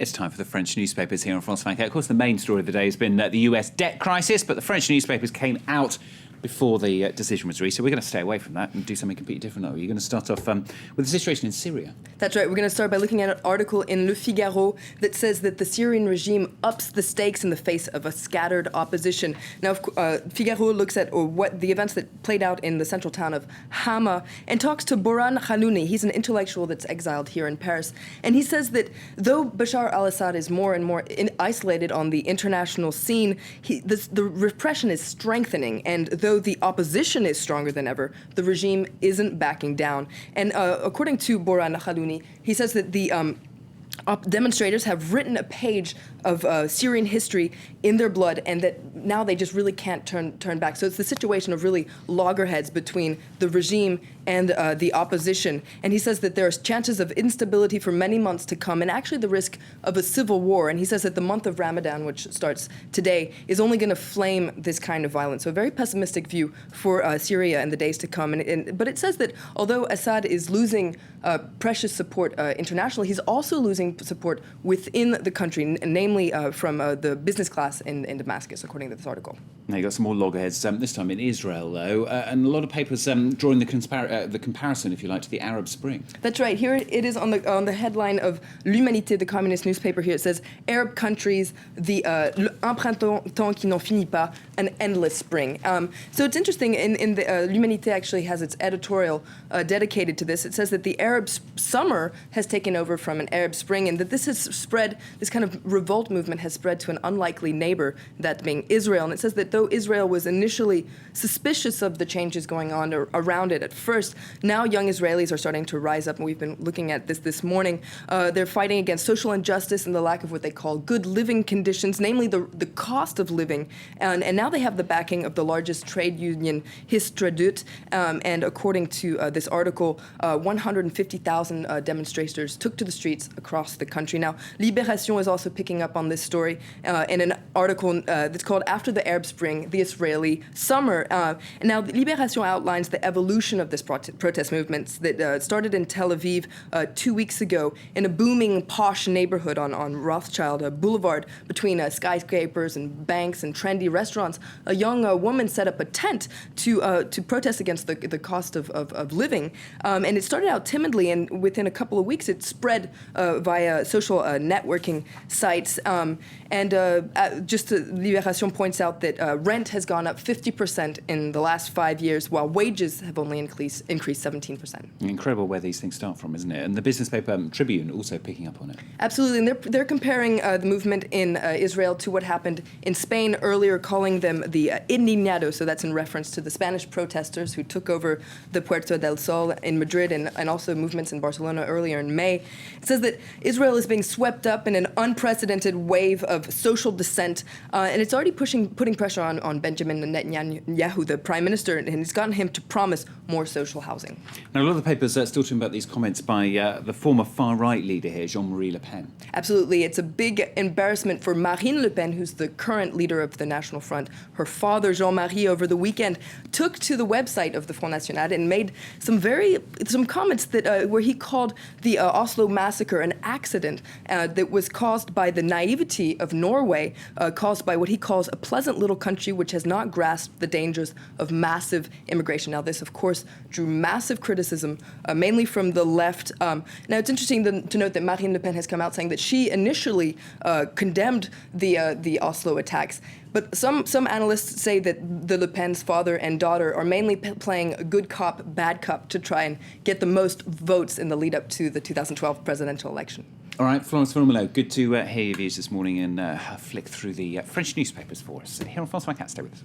It's time for the French newspapers here on France 24. Of course, the main story of the day has been the US debt crisis, but the French newspapers came out before the decision was reached. So we're going to stay away from that and do something completely different. Are you going to start off with the situation in Syria? That's right. We're going to start by looking at an article in Le Figaro that says that the Syrian regime ups the stakes in the face of a scattered opposition. Now, Figaro looks at what the events that played out in the central town of Hama and talks to Boran Khalouni. He's an intellectual that's exiled here in Paris. And he says that though Bashar al-Assad is more and more isolated on the international scene, the repression is strengthening. And though the opposition is stronger than ever, the regime isn't backing down. And according to Boran Khalouni, he says that the demonstrators have written a page of Syrian history in their blood, and that now they just really can't turn back. So it's the situation of really loggerheads between the regime and the opposition. And he says that there's chances of instability for many months to come, and actually the risk of a civil war. And he says that the month of Ramadan, which starts today, is only going to flame this kind of violence. So a very pessimistic view for Syria in the days to come. But it says that although Assad is losing precious support internationally, he's also losing support within the country, namely from the business class in Damascus, according to this article. Now, you've got some more loggerheads, this time in Israel, though, and a lot of papers drawing the comparison, if you like, to the Arab Spring. That's right. Here it is on the headline of L'Humanité, the communist newspaper here. It says, Arab countries, un printemps qui n'en finit pas, an endless spring. So it's interesting, in the L'Humanité actually has its editorial dedicated to this. It says that the Arab summer has taken over from an Arab Spring, and that this has spread, this kind of revolt movement has spread to an unlikely neighbor, that being Israel. And it says that though Israel was initially suspicious of the changes going on around it at first, now young Israelis are starting to rise up, and we've been looking at this morning. They're fighting against social injustice and the lack of what they call good living conditions, namely the cost of living. And now they have the backing of the largest trade union, Histadrut, and according to this article, 150,000 demonstrators took to the streets across the country. Now, Libération is also picking up on this story in an article that's called After the Arab Spring, the Israeli Summer. And now, Libération outlines the evolution of this protest movement that started in Tel Aviv 2 weeks ago in a booming, posh neighborhood on Rothschild Boulevard between skyscrapers and banks and trendy restaurants. A young woman set up a tent to protest against the cost of living. And it started out timidly, and within a couple of weeks, it spread via social networking sites. Libération points out that rent has gone up 50% in the last 5 years, while wages have only increased 17%. Incredible where these things start from, isn't it? And the business paper Tribune also picking up on it. Absolutely, and they're comparing the movement in Israel to what happened in Spain earlier, calling them the indignados. So that's in reference to the Spanish protesters who took over the Puerta del Sol in Madrid, and also movements in Barcelona earlier in May. It says that Israel is being swept up in an unprecedented wave of social dissent, and it's already putting pressure on Benjamin Netanyahu, the prime minister, and it's gotten him to promise more social housing. Now, a lot of the papers are still talking about these comments by the former far-right leader here, Jean-Marie Le Pen. Absolutely. It's a big embarrassment for Marine Le Pen, who's the current leader of the National Front. Her father, Jean-Marie, over the weekend, took to the website of the Front National and made some comments that where he called the Oslo massacre an accident that was caused by the naivety of Norway, caused by what he calls a pleasant little country which has not grasped the dangers of massive immigration. Now, this, of course, drew massive criticism, mainly from the left. Now, it's interesting to note that Marine Le Pen has come out saying that she initially condemned the Oslo attacks. But some analysts say that the Le Pen's father and daughter are mainly playing good cop, bad cop to try and get the most votes in the lead up to the 2012 presidential election. All right, Florence Formolo, good to hear your views this morning and flick through the French newspapers for us. Here on France 24, stay with us.